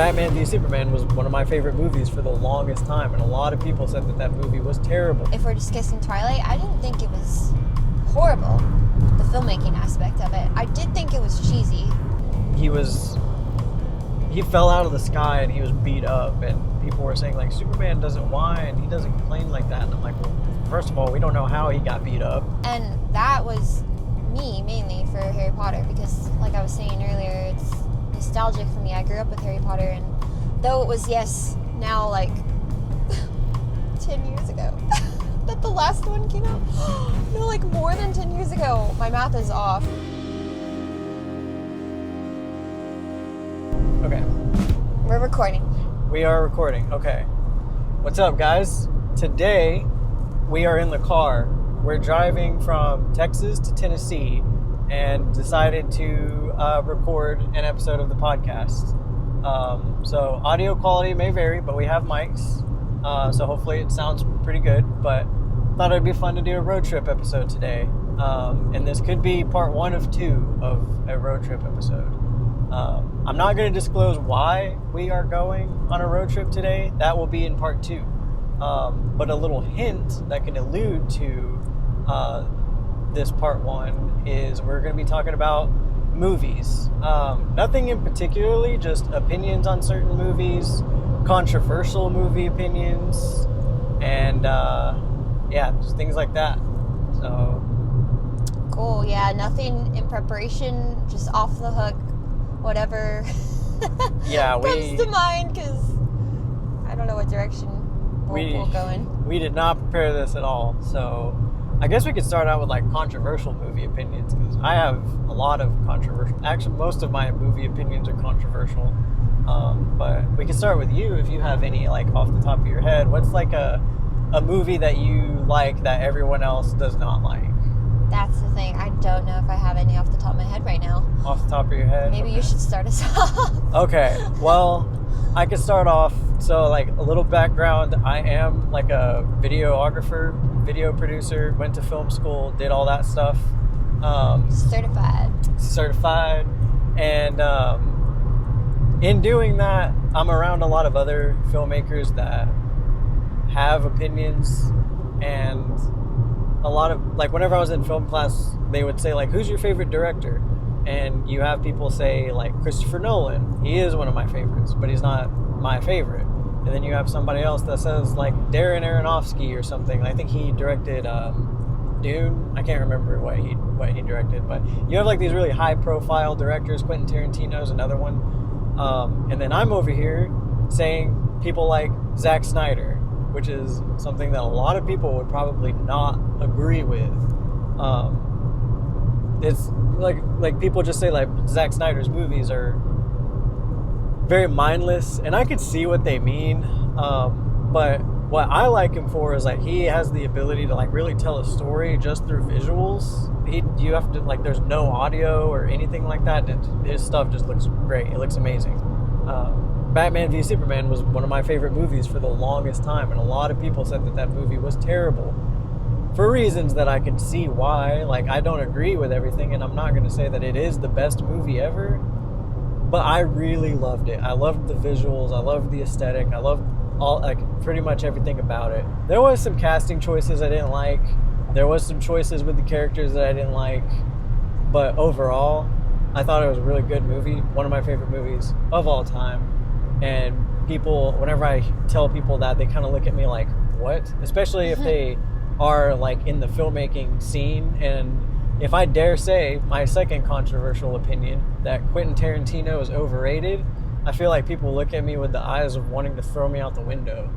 Batman v Superman was one of my favorite movies for the longest time, and a lot of people said that that movie was terrible. If we're discussing Twilight, I didn't think it was horrible, the filmmaking aspect of it. I did think it was cheesy. He fell out of the sky and he was beat up, and people were saying, like, Superman doesn't whine, he doesn't complain like that. And I'm like, well, first of all, we don't know how he got beat up. And that was me, mainly, for Harry Potter, because, like I was saying earlier, it's nostalgic for me. I grew up with Harry Potter, and though it was, now, like, 10 years ago that the last one came out. No, like, more than 10 years ago. My math is off. Okay. We're recording. We are recording. Okay. What's up, guys? Today, we are in the car. We're driving from Texas to Tennessee and decided to record an episode of the podcast. So audio quality may vary, but we have mics. So hopefully it sounds pretty good. But thought it'd be fun to do a road trip episode today. And this could be part 1 of 2 of a road trip episode. I'm not going to disclose why we are going on a road trip today. That will be in part 2. But a little hint that can allude to this part 1 is we're going to be talking about movies. Nothing in particularly, just opinions on certain movies, controversial movie opinions, and just things like that. So cool. Yeah, nothing in preparation, just off the hook. Whatever comes to mind, because I don't know what direction we'll go in. We did not prepare this at all, so I guess we could start out with like controversial movie opinions, because I have a lot of controversial. Actually, most of my movie opinions are controversial. But we can start with you if you have any, like, off the top of your head. What's like a movie that you like that everyone else does not like? That's the thing. I don't know if I have any off the top of my head right now. Off the top of your head? Maybe you should start us off. Okay. Well, I can start off. So, like, a little background. I am, like, a videographer, video producer, went to film school, did all that stuff. Certified. And in doing that, I'm around a lot of other filmmakers that have opinions, and a lot of, like, whenever I was in film class, they would say, like, who's your favorite director? And you have people say, like, Christopher Nolan. He is one of my favorites, but he's not my favorite. And then you have somebody else that says, like, Darren Aronofsky or something. I think he directed Dune. I can't remember what he directed, but you have, like, these really high-profile directors. Quentin Tarantino's another one. And then I'm over here saying people like Zack Snyder, which is something that a lot of people would probably not agree with. It's like people just say, like, Zack Snyder's movies are very mindless, and I could see what they mean. But what I like him for is, like, he has the ability to, like, really tell a story just through visuals. You have to, like, there's no audio or anything like that. His stuff just looks great. It looks amazing. Batman v Superman was one of my favorite movies for the longest time, and a lot of people said that that movie was terrible for reasons that I can see why. Like, I don't agree with everything, and I'm not going to say that it is the best movie ever, but I really loved it. I loved the visuals. I loved the aesthetic. I loved pretty much everything about it. There was some casting choices I didn't like. There was some choices with the characters that I didn't like, but overall, I thought it was a really good movie. One of my favorite movies of all time. And people, whenever I tell people that, they kind of look at me like, what? Especially if they are, like, in the filmmaking scene. And if I dare say my second controversial opinion, that Quentin Tarantino is overrated, I feel like people look at me with the eyes of wanting to throw me out the window.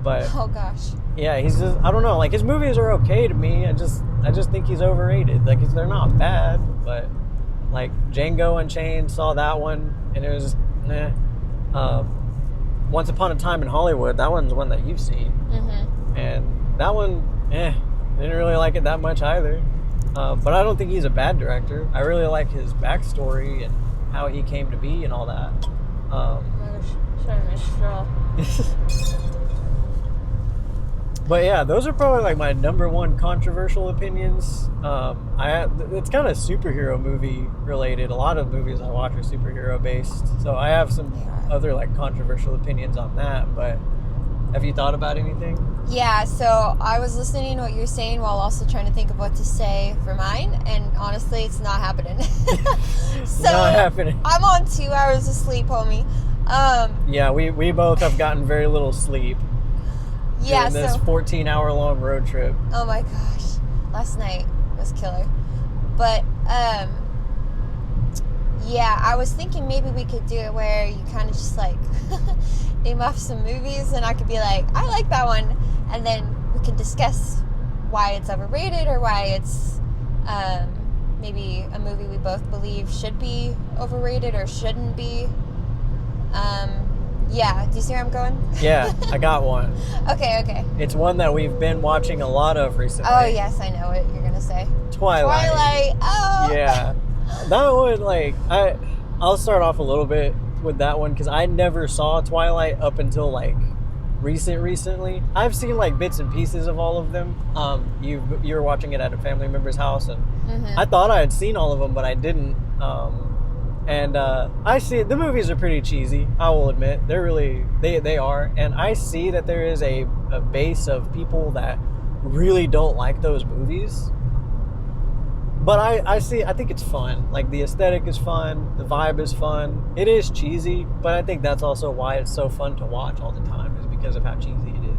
But oh gosh, yeah, he's just, I don't know, like, his movies are okay to me. I just think he's overrated. Like, they're not bad, but, like, Django Unchained, saw that one, and it was just, Once Upon a Time in Hollywood, that one's one that you've seen. Mm-hmm. And that one, didn't really like it that much either. But I don't think he's a bad director. I really like his backstory and how he came to be and all that. But yeah, those are probably like my number one controversial opinions. It's kind of superhero movie related. A lot of movies I watch are superhero based, so I have some other like controversial opinions on that. But have you thought about anything? Yeah, so I was listening to what you're saying while also trying to think of what to say for mine, and honestly, it's not happening. So Not happening. I'm on 2 hours of sleep, homie. Yeah, we both have gotten very little sleep. Yeah, Doing this 14-hour-long road trip. Oh my gosh, last night was killer. But yeah, I was thinking maybe we could do it where you kind of just like name off some movies, and I could be like, I like that one, and then we can discuss why it's overrated or why it's maybe a movie we both believe should be overrated or shouldn't be. Yeah, do you see where I'm going? Yeah, I got one. Okay. It's one that we've been watching a lot of recently. Oh, yes, I know what you're going to say. Twilight. Oh! Yeah. That one, like, I'll start off a little bit with that one because I never saw Twilight up until, like, recently. I've seen, like, bits and pieces of all of them. You were watching it at a family member's house, and I thought I had seen all of them, but I didn't. I see the movies are pretty cheesy. I will admit they are, and I see that there is a base of people that really don't like those movies. But I think it's fun. Like the aesthetic is fun, the vibe is fun. It is cheesy, but I think that's also why it's so fun to watch all the time is because of how cheesy it is.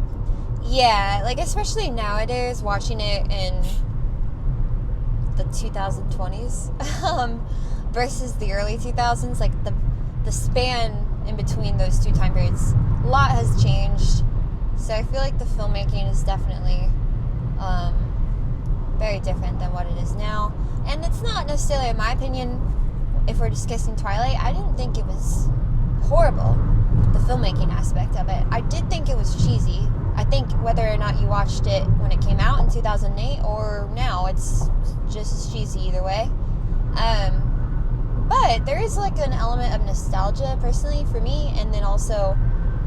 Yeah, like especially nowadays, watching it in the 2020s. Versus the early 2000s, like the span in between those two time periods, a lot has changed. So I feel like the filmmaking is definitely very different than what it is now. And it's not necessarily, in my opinion, if we're discussing Twilight, I didn't think it was horrible, the filmmaking aspect of it. I did think it was cheesy. I think whether or not you watched it when it came out in 2008 or now, it's just as cheesy either way. But there is like an element of nostalgia personally for me, and then also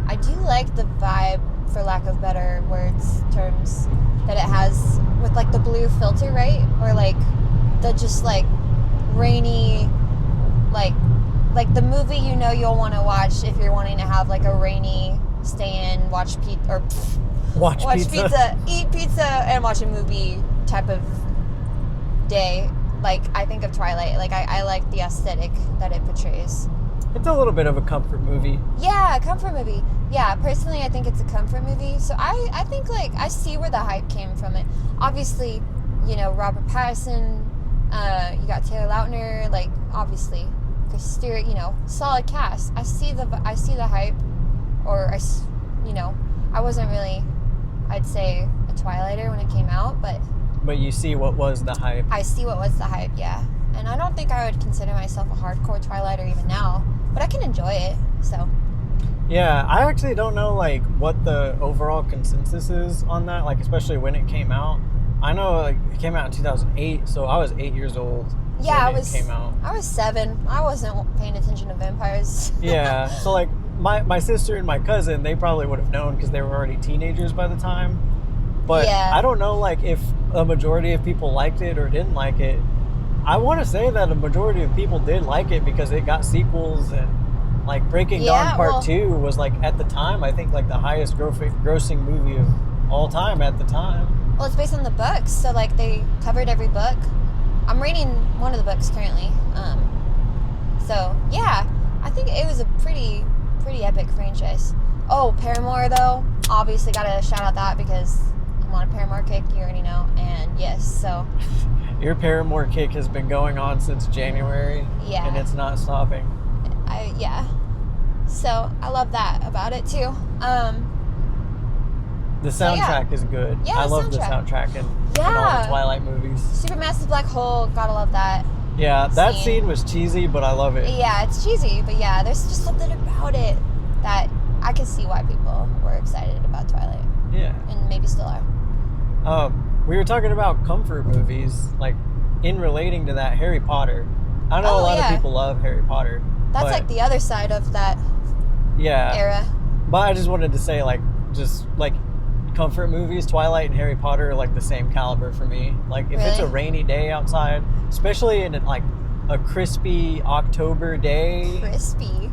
I do like the vibe, for lack of better words, terms, that it has with like the blue filter, right? Or like the just like rainy, like the movie you'll want to watch if you're wanting to have like a rainy stay in, watch pizza, eat pizza, and watch a movie type of day. Like, I think of Twilight. Like, I like the aesthetic that it portrays. It's a little bit of a comfort movie. Yeah, a comfort movie. Yeah, personally, I think it's a comfort movie. So I think, like, I see where the hype came from it. Obviously, Robert Pattinson, you got Taylor Lautner, like, obviously, Chris Stewart, solid cast. I see the hype, or, I wasn't really, I'd say, a Twilighter when it came out, but you see what was the hype. I see what was the hype, yeah. And I don't think I would consider myself a hardcore Twilighter even now, but I can enjoy it, so. Yeah, I actually don't know, like, what the overall consensus is on that, like, especially when it came out. I know, like, it came out in 2008, so I was 8 years old when it came out. I was 7. I wasn't paying attention to vampires. Yeah, so, like, my sister and my cousin, they probably would have known because they were already teenagers by the time. But yeah. I don't know, like, if a majority of people liked it or didn't like it. I want to say that a majority of people did like it because it got sequels, and like Breaking Dawn Part 2 was, like, at the time, I think, like the highest grossing movie of all time at the time. Well, it's based on the books, so like they covered every book. I'm reading one of the books currently. So yeah, I think it was a pretty epic franchise. Oh, Paramore though, obviously gotta shout out that because I'm on a Paramore kick, you already know, and yes, so. Your Paramore kick has been going on since January. Yeah. And it's not stopping. Yeah. So, I love that about it, too. The soundtrack is good. Yeah, I love the soundtrack in all the Twilight movies. Supermassive Black Hole, gotta love that. Yeah, that scene was cheesy, but I love it. Yeah, it's cheesy, but yeah, there's just something about it that I can see why people were excited about Twilight. Yeah. And maybe still are. We were talking about comfort movies, like, in relating to that, Harry Potter. I know a lot of people love Harry Potter. That's like the other side of that era. But I just wanted to say, like, comfort movies, Twilight and Harry Potter are like the same caliber for me. Like if it's a Really? rainy day outside, especially in like a crispy October day,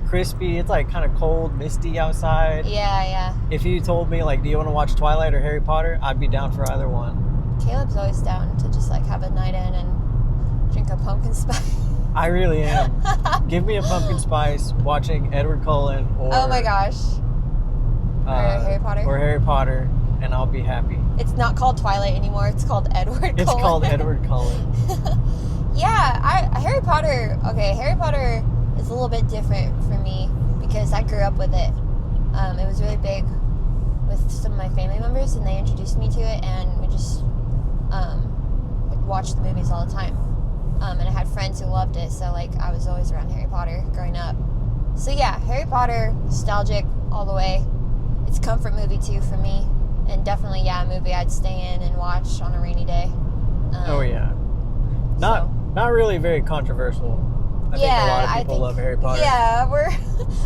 Crispy. it's like kind of cold, misty outside. Yeah. If you told me like, do you want to watch Twilight or Harry Potter, I'd be down for either one. Caleb's always down to just like have a night in and drink a pumpkin spice. I really am. Give me a pumpkin spice watching Edward Cullen or Oh my gosh. Or Harry Potter. Or Harry Potter, and I'll be happy. It's not called Twilight anymore. It's called Edward Cullen. It's called Edward Cullen. Yeah, Harry Potter. Okay, Harry Potter is a little bit different for me because I grew up with it. It was really big with some of my family members, and they introduced me to it, and we just like watched the movies all the time. And I had friends who loved it, so like I was always around Harry Potter growing up. So yeah, Harry Potter, nostalgic all the way. It's a comfort movie too for me, and definitely a movie I'd stay in and watch on a rainy day. Oh yeah, not really very controversial. I think a lot of people love Harry Potter. Yeah,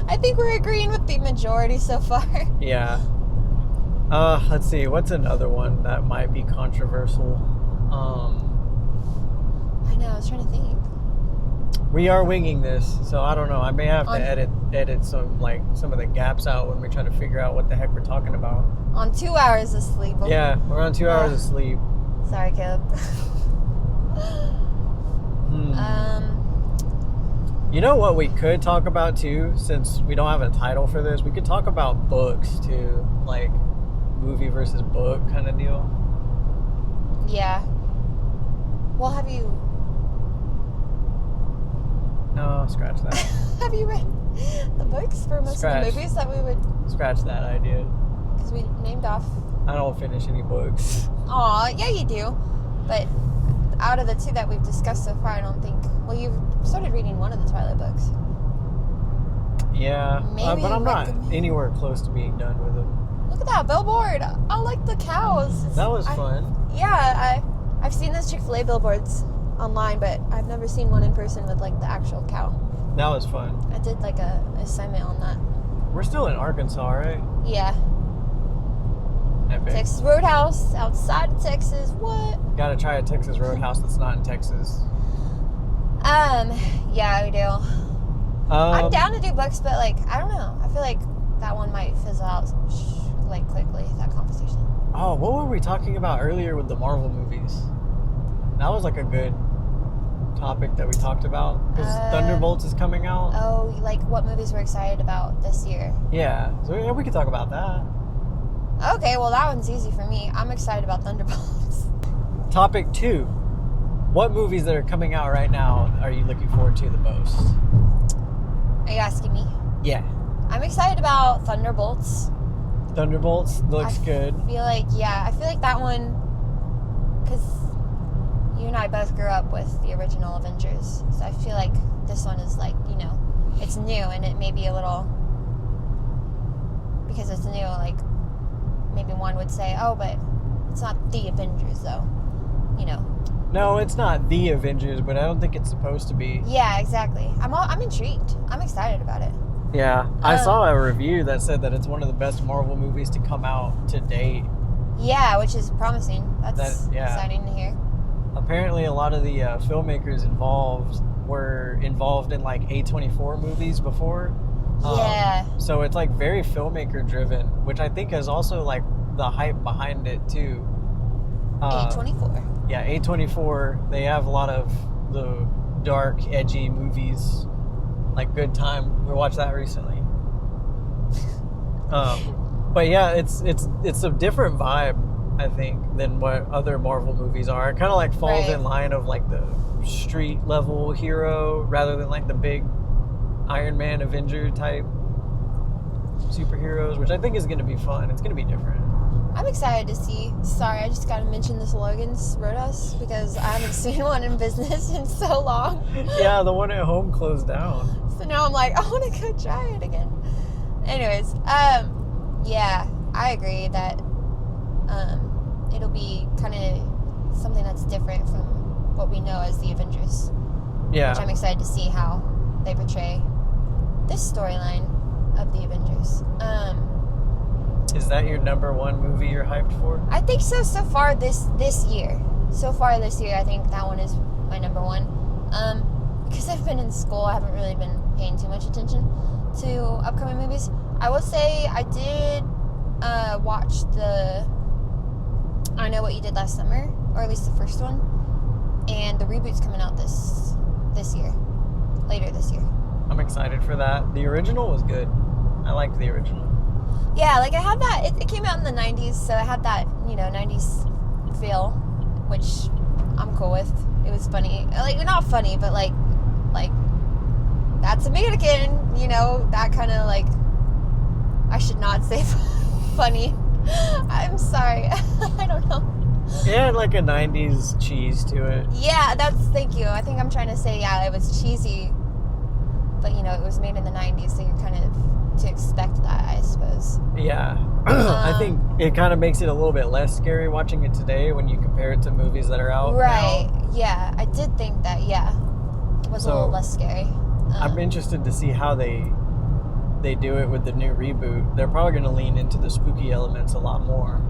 I think we're agreeing with the majority so far. Yeah. Let's see, what's another one that might be controversial? I know, I was trying to think. We are winging this, so I don't know. I may have to edit some of the gaps out when we try to figure out what the heck we're talking about. On 2 hours of sleep. Yeah, we're on 2 hours of sleep. Sorry, Caleb. You know what we could talk about too, since we don't have a title for this? We could talk about books too, like movie versus book kind of deal. Yeah. Well, have you... No, scratch that. Have you read the books for most of the movies that we would... Scratch that idea. Because we named off... I don't finish any books. Aw, yeah you do. But out of the two that we've discussed so far, I don't think... Well, you've started reading one of the Twilight books. Yeah, but I'm not anywhere close to being done with them. Look at that billboard. I like the cows. That was fun. Yeah, I've seen those Chick-fil-A billboards online, but I've never seen one in person with like the actual cow. That was fun. I did like a assignment on that. We're still in Arkansas, right? Yeah. Epic. Texas Roadhouse, outside of Texas. What? Gotta try a Texas Roadhouse that's not in Texas. Yeah, we do. I'm down to do books, but like, I don't know. I feel like that one might fizzle out like quickly, that conversation. Oh, what were we talking about earlier with the Marvel movies? That was like a good topic that we talked about, because Thunderbolts is coming out. Oh, like what movies we're excited about this year? Yeah, so yeah, we could talk about that. Okay, well that one's easy for me. I'm excited about Thunderbolts. Topic 2. What movies that are coming out right now are you looking forward to the most? Are you asking me? Yeah. I'm excited about Thunderbolts. Thunderbolts looks good. I feel like that one, because you and I both grew up with the original Avengers, so I feel like this one is like, you know, it's new, and it may be a little, because it's new, like, maybe one would say, oh, but it's not the Avengers, though, you know. No, it's not the Avengers, but I don't think it's supposed to be. Yeah, exactly. I'm intrigued. I'm excited about it. Yeah, I saw a review that said that it's one of the best Marvel movies to come out to date. Yeah, which is promising. That's exciting to hear. Apparently, a lot of the filmmakers were involved in like A24 movies before. Yeah. So it's like very filmmaker driven, which I think is also like the hype behind it too. A24. Yeah, A24. They have a lot of the dark, edgy movies. Like Good Time, we watched that recently. But yeah, it's a different vibe, I think, than what other Marvel movies are. It kind of like falls in line of like the street level hero rather than like the big Iron Man, Avenger type superheroes, which I think is going to be fun. It's going to be different. I'm excited to see. Sorry, I just got to mention this Logan's Roadhouse because I haven't seen one in business in so long. Yeah, the one at home closed down. So now I'm like, I want to go try it again. Anyways, yeah, I agree that it'll be kind of something that's different from what we know as the Avengers. Yeah. Which I'm excited to see how they portray this storyline of the Avengers. Is that your number one movie you're hyped for? I think so far this year. So far this year, I think that one is my number one. Because I've been in school, I haven't really been paying too much attention to upcoming movies. I will say I did watch the I Know What You Did Last Summer, or at least the first one, and the reboot's coming out this year, later this year. I'm excited for that. The original was good. I liked the original. Yeah, like I had that. It came out in the 90s, so I had that 90s feel, which I'm cool with. It was funny, like not funny, but like that's American, that kind of like. I should not say funny. I'm sorry. I don't know. It had like a 90s cheese to it. Yeah, thank you. I think I'm trying to say, yeah, it was cheesy, but it was made in the 90s, so you're kind of to expect that, I suppose. Yeah. I think it kind of makes it a little bit less scary watching it today when you compare it to movies that are out right now. Yeah, I did think that. Yeah, it was a little less scary. I'm interested to see how they do it with the new reboot. They're probably going to lean into the spooky elements a lot more.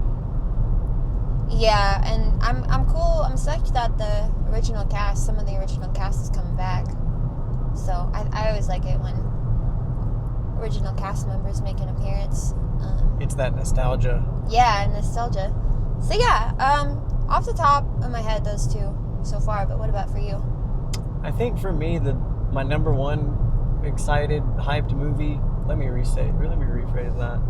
Yeah, and I'm cool. I'm psyched that some of the original cast is coming back. So I always like it when original cast members make an appearance. It's that nostalgia. Yeah, nostalgia. So yeah, off the top of my head, those two so far. But what about for you? I think for me, my number one excited, hyped movie. Let me rephrase that.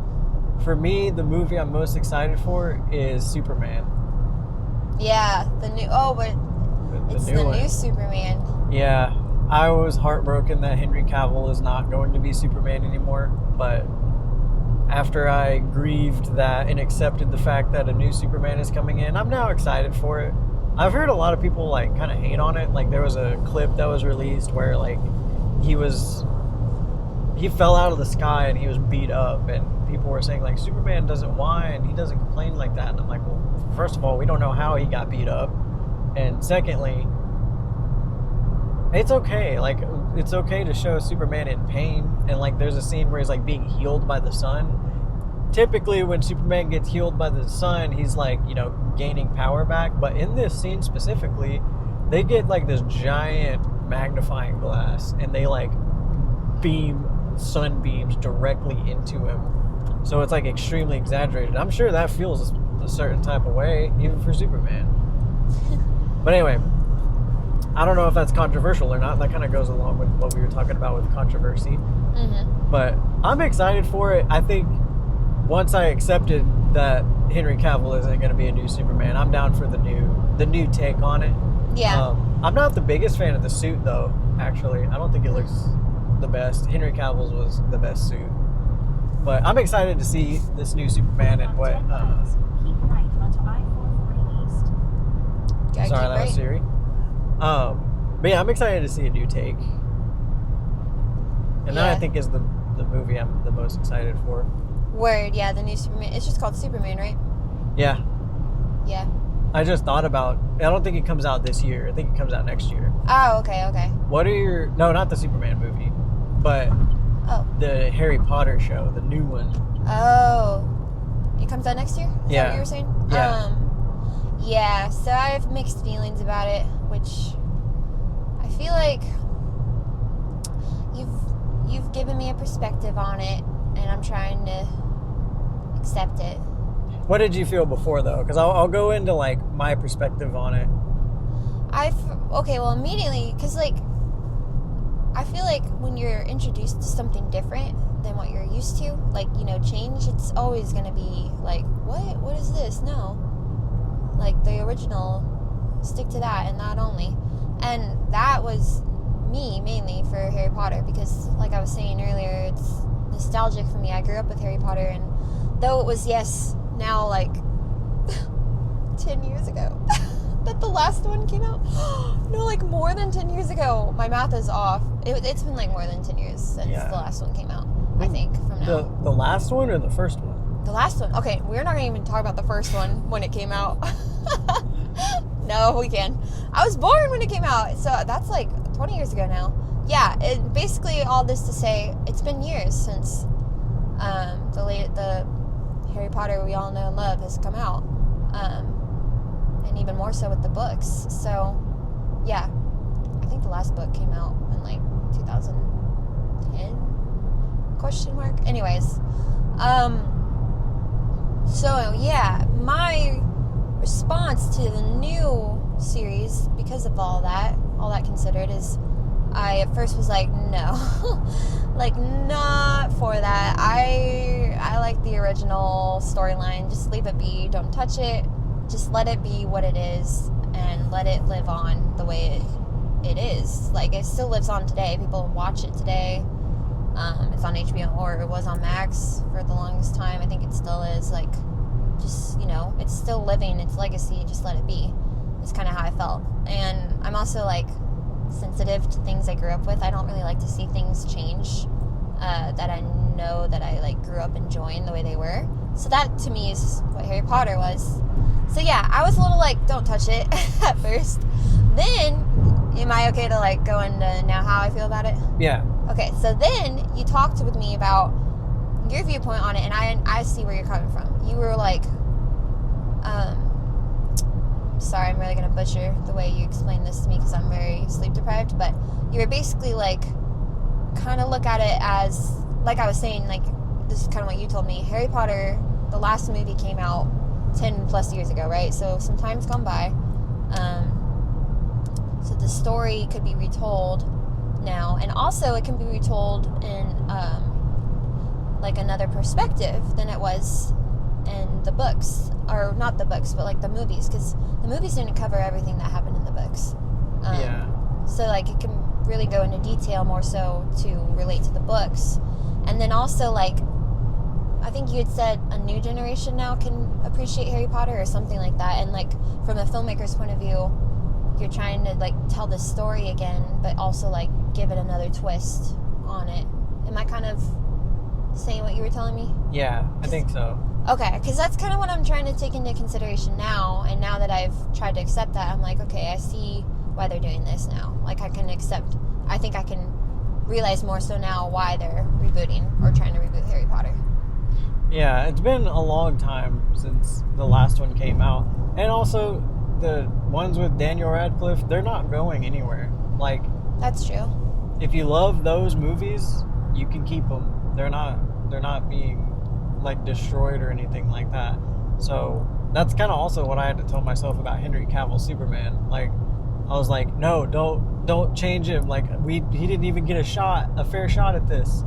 For me, the movie I'm most excited for is Superman. Yeah, the new new Superman. Yeah, I was heartbroken that Henry Cavill is not going to be Superman anymore, but after I grieved that and accepted the fact that a new Superman is coming in, I'm now excited for it. I've heard a lot of people like kind of hate on it. Like there was a clip that was released where like he fell out of the sky and he was beat up, and people were saying like Superman doesn't whine, he doesn't complain like that. And I'm like, well, first of all, we don't know how he got beat up, and secondly, it's okay. Like it's okay to show Superman in pain, and like there's a scene where he's like being healed by the sun. Typically when Superman gets healed by the sun, he's like, gaining power back. But in this scene specifically, they get like this giant magnifying glass and they like beam sunbeams directly into him. So it's like extremely exaggerated. I'm sure that feels a certain type of way, even for Superman. But anyway, I don't know if that's controversial or not. That kind of goes along with what we were talking about with controversy. Mm-hmm. But I'm excited for it. I think once I accepted that Henry Cavill isn't going to be a new Superman, I'm down for the new take on it. Yeah. I'm not the biggest fan of the suit, though, actually. I don't think it looks the best. Henry Cavill's was the best suit. But I'm excited to see this new Superman and what... Keep right onto I-440 East. Sorry, that was Siri. But yeah, I'm excited to see a new take. And that I think is the movie I'm the most excited for. Word, yeah, the new Superman. It's just called Superman, right? Yeah. Yeah. I just thought about... I don't think it comes out this year. I think it comes out next year. Oh, okay. What are your... No, not the Superman movie. But the Harry Potter show, the new one. Oh. It comes out next year? Is that what you were saying? Yeah. Yeah, so I have mixed feelings about it, which I feel like you've given me a perspective on it, and I'm trying to accept it. What did you feel before, though? Because I'll go into, like, my perspective on it. Immediately, because, like, I feel like when you're introduced to something different than what you're used to, like, change, it's always going to be, like, what is this? No. Like, the original, stick to that and that only. And that was me, mainly, for Harry Potter, because, like I was saying earlier, it's nostalgic for me. I grew up with Harry Potter, and though it was, now, like, 10 years ago that the last one came out. No, like, more than 10 years ago. My math is off. It's been, like, more than 10 years since the last one came out, I think, from now. The last one or the first one? The last one. Okay, we're not going to even talk about the first one when it came out. No, we can. I was born when it came out, so that's, like, 20 years ago now. Yeah, basically all this to say, it's been years since the Harry Potter we all know and love has come out. And even more so with the books. So, yeah. I think the last book came out in like 2010? Question mark? Anyways. So, yeah. My response to the new series, because of all that considered, is I at first was like, no. Like, not for that. I like the original storyline. Just leave it be. Don't touch it. Just let it be what it is and let it live on the way it is. Like, it still lives on today. People watch it today. It's on HBO, or it was on Max for the longest time. I think it still is. Like, just, you know, it's still living its legacy. Just let it be. It's kind of how I felt. And I'm also, like, sensitive to things I grew up with. I don't really like to see things change that I know that I, like, grew up enjoying the way they were. So that, to me, is what Harry Potter was. So, yeah, I was a little like, don't touch it at first. Then, am I okay to, like, go into now how I feel about it? Yeah. Okay, so then you talked with me about your viewpoint on it, and I see where you're coming from. You were like, sorry, I'm really going to butcher the way you explained this to me because I'm very sleep deprived, but you were basically like, kind of look at it as, like I was saying, like, this is kind of what you told me. Harry Potter, the last movie came out 10 plus years ago, right? So some time's gone by. So the story could be retold now, and also it can be retold in like another perspective than it was in the books, or not the books, but like the movies, because the movies didn't cover everything that happened in the books. Yeah. So like it can really go into detail more so to relate to the books, and then also like I think you had said a new generation now can appreciate Harry Potter or something like that, and like from a filmmaker's point of view, you're trying to like tell the story again, but also like give it another twist on it. Am I kind of saying what you were telling me? Yeah, I think so. Okay, because that's kind of what I'm trying to take into consideration now, and now that I've tried to accept that, I'm like, okay, I see why they're doing this now. Like, I think I can realize more so now why they're rebooting or trying to reboot Harry Potter. Yeah, it's been a long time since the last one came out. And also, the ones with Daniel Radcliffe, they're not going anywhere. Like, That's true. if you love those movies, you can keep them. They're not being like destroyed or anything like that. So that's kind of also what I had to tell myself about Henry Cavill's Superman. Like, I was like, no, don't change him. Like, he didn't even get a fair shot at this.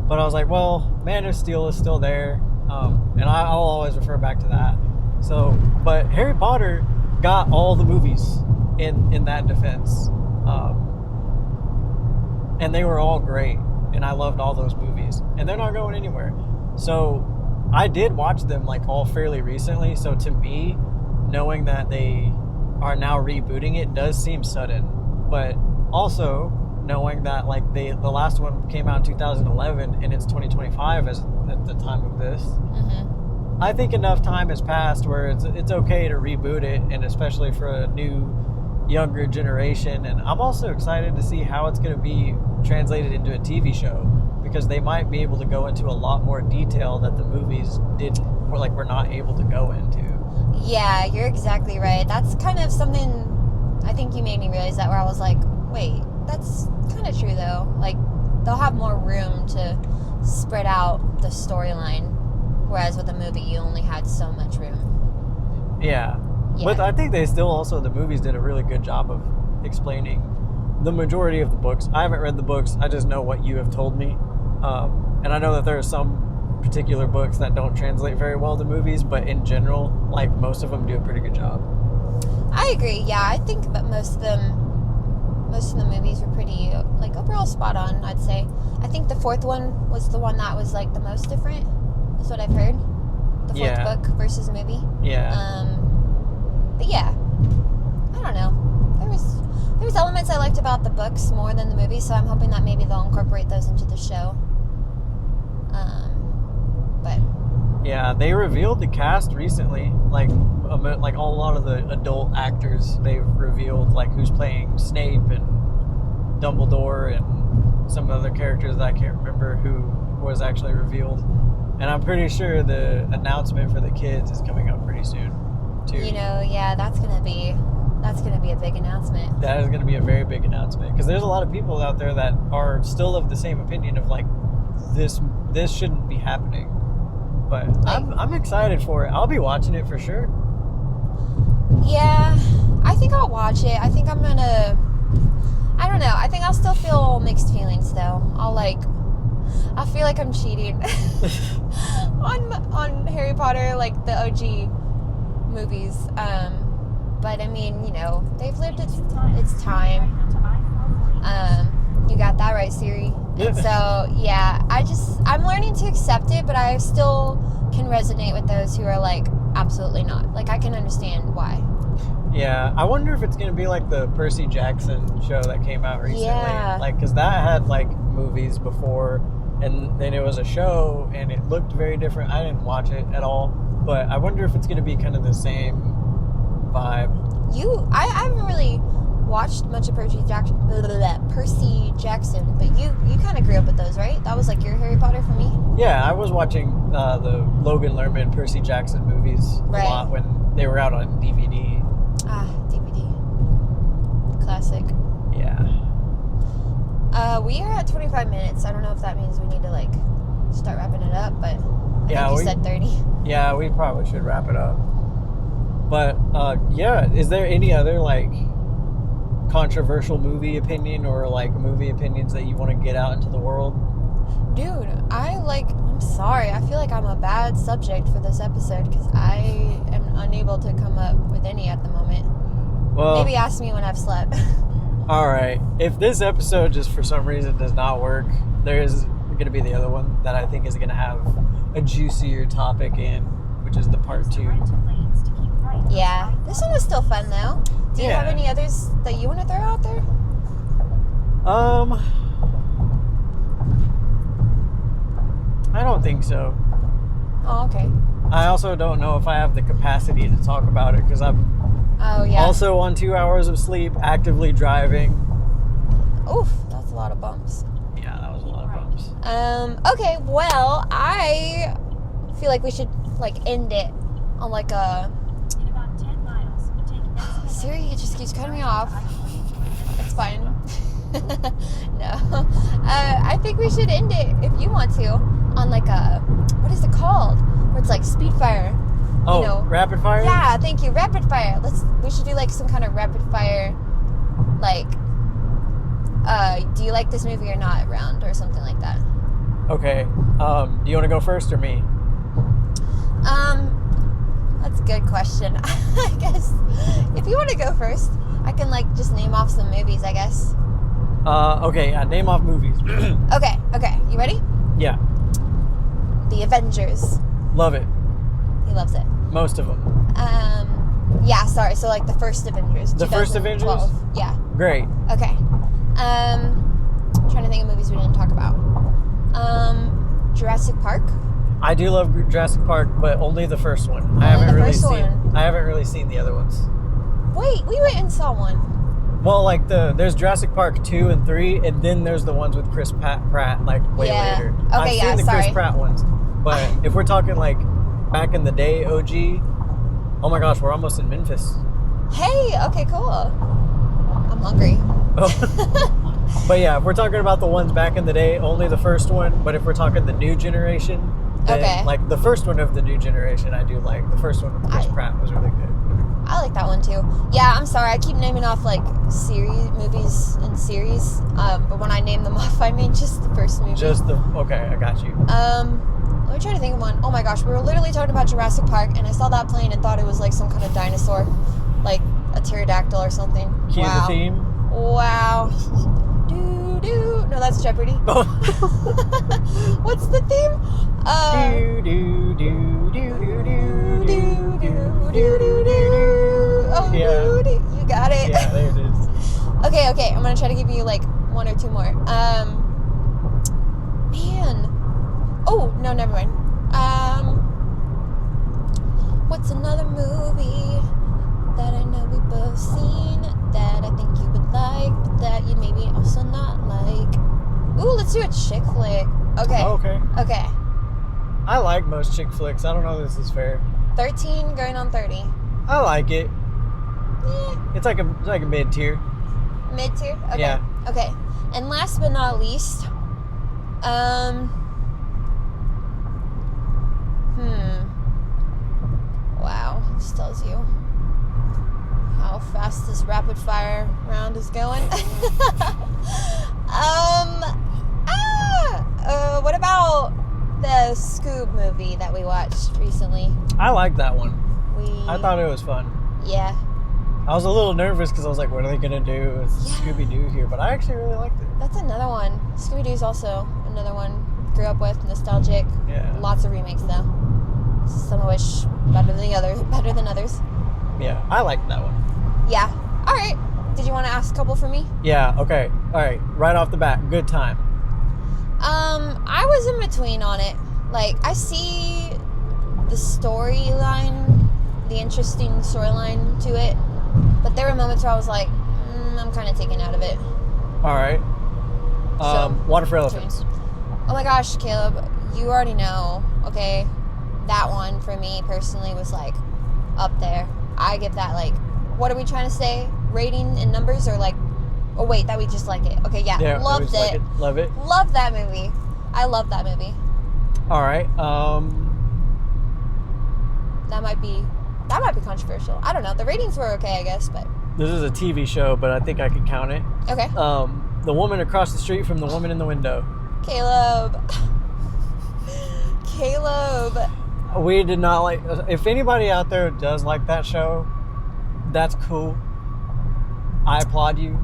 But I was like, well, Man of Steel is still there, and I'll always refer back to that. So, but Harry Potter got all the movies in that defense, and they were all great, and I loved all those movies, and they're not going anywhere. So I did watch them like all fairly recently. So to me, knowing that they are now rebooting it does seem sudden, but also knowing that like the last one came out in 2011 and it's 2025 at the time of this. Mm-hmm. I think enough time has passed where it's okay to reboot it, and especially for a new younger generation. And I'm also excited to see how it's going to be translated into a TV show, because they might be able to go into a lot more detail that the movies didn't, or like we're not able to go into. Yeah, you're exactly right. That's kind of something I think you made me realize that, where I was like, wait, that's kind of true though. Like, they'll have more room to spread out the storyline, whereas with a movie you only had so much room. Yeah. But I think they still also, the movies did a really good job of explaining the majority of the books. I haven't read the books, I just know what you have told me. And I know that there are some particular books that don't translate very well to movies, but in general, like, most of them do a pretty good job. I agree. Yeah, I think that most of the movies were pretty, like, overall spot on, I'd say. I think the fourth one was the one that was, like, the most different, is what I've heard. The fourth book versus a movie. Yeah. But yeah, I don't know. There was elements I liked about the books more than the movie, so I'm hoping that maybe they'll incorporate those into the show. But yeah, they revealed the cast recently, like a lot of the adult actors. They've revealed like who's playing Snape and Dumbledore and some other characters that I can't remember who was actually revealed. And I'm pretty sure the announcement for the kids is coming up pretty soon, too. You know, yeah, that's gonna be a big announcement. That is going to be a very big announcement because there's a lot of people out there that are still of the same opinion of like this shouldn't be happening. But I'm excited for it. I'll be watching it for sure. Yeah, I think I'll watch it. I think I'm gonna. I don't know. I think I'll still feel mixed feelings though. I feel like I'm cheating on Harry Potter, like the OG movies. But I mean, you know, they've lived its time. You got that right, Siri. And so yeah, I'm learning to accept it, but I still can resonate with those who are like, absolutely not. Like, I can understand why. Yeah, I wonder if it's going to be like the Percy Jackson show that came out recently. Yeah. Like, because that had like movies before, and then it was a show, and it looked very different. I didn't watch it at all, but I wonder if it's going to be kind of the same vibe. I haven't really watched much of Percy Jackson, but you kind of grew up with those, right? That was like your Harry Potter for me. Yeah, I was watching the Logan Lerman, Percy Jackson movies a lot when they were out on DVD. DVD. Classic. Yeah. We are at 25 minutes. I don't know if that means we need to like start wrapping it up, but I think you said 30. Yeah, we probably should wrap it up. But yeah, is there any other like controversial movie opinion or like movie opinions that you want to get out into the world? Dude, I'm sorry. I feel like I'm a bad subject for this episode because I am unable to come up with any at the moment. Well, maybe ask me when I've slept. All right. If this episode just for some reason does not work, there is going to be the other one that I think is going to have a juicier topic in, which is the part 2. Yeah, this one was still fun though. Do you have any others that you want to throw out there? I don't think so. Oh, okay. I also don't know if I have the capacity to talk about it because I'm also on 2 hours of sleep, actively driving. Oof, that's a lot of bumps. Yeah, that was a lot of bumps. Okay, well, I feel like we should like end it on like a... In about 10 miles, take Siri, it just keeps cutting me off. It's fine. No. I think we should end it, if you want to, on like a... What is it called? Where it's like speed fire. Oh, you know. rapid fire? Yeah, thank you. Rapid fire. We should do like some kind of rapid fire, like, do you like this movie or not round or something like that. Okay. Do you want to go first or me? That's a good question. I guess if you want to go first, I can like just name off some movies, I guess. Okay, yeah, name off movies. Okay. You ready? Yeah. The Avengers. Love it. He loves it. Most of them. Yeah, sorry. So like the first Avengers. The first Avengers? Yeah. Great. Okay. Trying to think of movies we didn't talk about. Jurassic Park. I do love Jurassic Park, but only the first one. I haven't really seen the other ones. Wait, we went and saw one. Well, like there's Jurassic Park 2 and 3, and then there's the ones with Chris Pratt, like way later. Okay, I've seen the Chris Pratt ones, but if we're talking like back in the day, OG, oh my gosh, we're almost in Memphis. Hey, okay, cool. I'm hungry. Oh. But yeah, if we're talking about the ones back in the day, only the first one. But if we're talking the new generation, then, like the first one of the new generation, I do like. The first one with Chris Pratt was really good. I like that one too. Yeah, I'm sorry. I keep naming off like movies in series. But when I name them off, I mean just the first movie. Okay, I got you. Let me try to think of one. Oh my gosh, we were literally talking about Jurassic Park, and I saw that plane and thought it was like some kind of dinosaur, like a pterodactyl or something. Cue the theme. Wow. Do. No, that's Jeopardy. Oh. What's the theme? Oh, yeah. You got it. Yeah, there it is. Okay. I'm gonna try to give you like one or two more. Man. Oh no, never mind. What's another movie that I know we've both seen that I think you would like, but that you maybe also not like? Ooh, let's do a chick flick. Okay. Oh, okay. Okay. I like most chick flicks. I don't know if this is fair. 13 going on 30. I like it. Eh, It's like a mid tier. mid tier? Okay. Yeah. Okay. And last but not least, wow, this tells you how fast this rapid fire round is going. What about the Scoob movie that we watched recently? I like that one. I We thought it was fun. yeah. I was a little nervous because I was like, what are they going to do with Yeah. Scooby-Doo here? But I actually really liked it. That's another one. Scooby Doo's also another one. Grew up with, nostalgic. Yeah. Lots of remakes though. Some of which better than others. Yeah, I liked that one. Yeah. All right. Did you want to ask a couple for me? Yeah, okay. All right, right off the bat, good time. I was in between on it. Like, I see the storyline, the interesting storyline to it, but there were moments where I was like, I'm kind of taken out of it. All right. So, Water for Elephants. Oh my gosh, Caleb, you already know, okay? That one for me personally was like up there. I give that like, what are we trying to say? Rating in numbers or like, oh wait, that we just like it. Okay, yeah, Yeah, loved just like it. Love it. Love that movie. I love that movie. All right. That might be controversial. I don't know. The ratings were okay, I guess, but This is a TV show, but I think I could count it. okay. The woman across the street from the woman in the window. Caleb. Caleb. We did not like. If anybody out there does like that show, that's cool. I applaud you.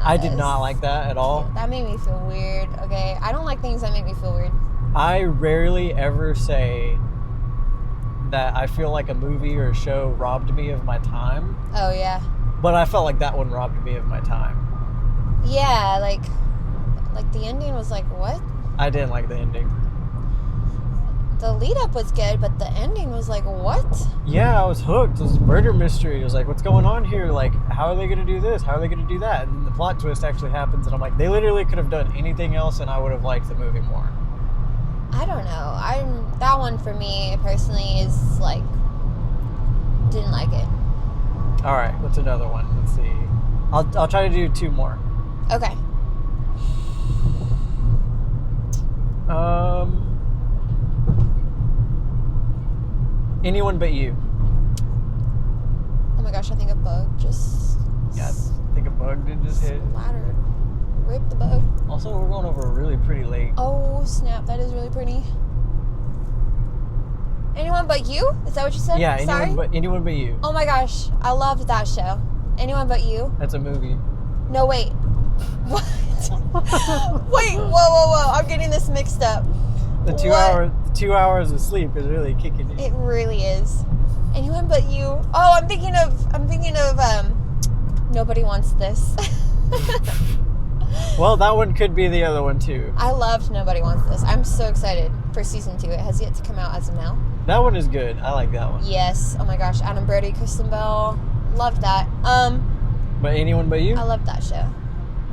I did not like that at all. That made me feel weird. Okay, I don't like things that make me feel weird. I rarely ever say that I feel like a movie or a show robbed me of my time, Oh yeah. but I felt like that one robbed me of my time. Yeah, like the ending was like, what? I didn't like the ending. The lead up was good, but the ending was like, what? Yeah, I was hooked. It was a murder mystery. It was like, what's going on here? Like, how are they going to do this? How are they going to do that? And then the plot twist actually happens, and I'm like, they literally could have done anything else, and I would have liked the movie more. I don't know. That one for me personally is like, didn't like it. All right, what's another one? Let's see. I'll try to do two more. Okay. Anyone But You. Oh my gosh, I think a bug just Yeah, I think a bug did just hit. splattered. Rip the bug. Also, we're going over really pretty late. Oh snap, that is really pretty. Anyone But You? Is that what you said? Yeah, Sorry? anyone but You. Oh my gosh, I loved that show. Anyone But You? That's a movie. No, wait. What? Wait, whoa. I'm getting this mixed up. The What? 2 hours of sleep is really kicking it. It really is. Anyone But You. Oh, I'm thinking of Nobody Wants This. Well, that one could be the other one too. I loved Nobody Wants This. I'm so excited for season 2. It has yet to come out as of now. That one is good. I like that one. Yes. Oh my gosh, Adam Brody, Kristen Bell. Loved that. But Anyone But You? I loved that show.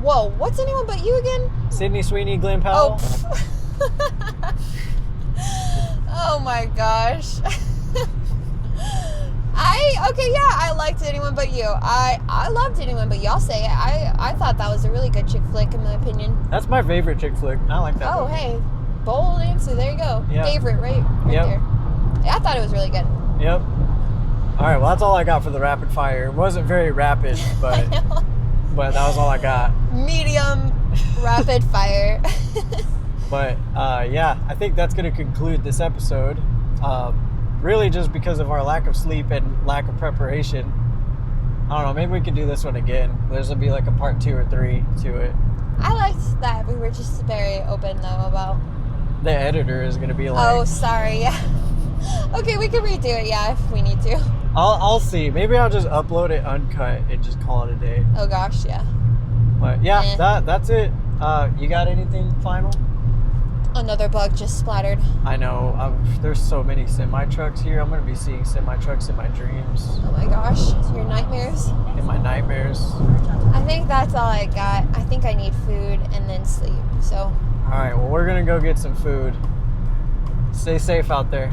Whoa, what's Anyone But You again? Sydney Sweeney, Glenn Powell? Oh. Oh my gosh. I liked Anyone But You. I loved Anyone But You. I'll say it. I thought that was a really good chick flick in my opinion. That's my favorite chick flick. I like that Oh, movie. hey. Bold answer. There you go. Yeah. Favorite, right Yep. there. Yeah, I thought it was really good. Yep. All right, well, that's all I got for the rapid fire. It wasn't very rapid, but that was all I got. Medium rapid fire. But yeah, I think that's going to conclude this episode. Really just because of our lack of sleep and lack of preparation. I don't know, maybe we could do this one again. There's going to be like a part 2 or 3 to it. I liked that we were just very open though about. The editor is going to be like... Oh, sorry. Yeah. Okay, we can redo it. Yeah, if we need to. I'll see. Maybe I'll just upload it uncut and just call it a day. Oh gosh, yeah. But yeah, that's it. You got anything final? Another bug just splattered. I know. There's so many semi-trucks here. I'm going to be seeing semi-trucks in my dreams. Oh my gosh, your nightmares. In my nightmares. I think that's all I got. I think I need food and then sleep. So, All right, well, we're going to go get some food. Stay safe out there.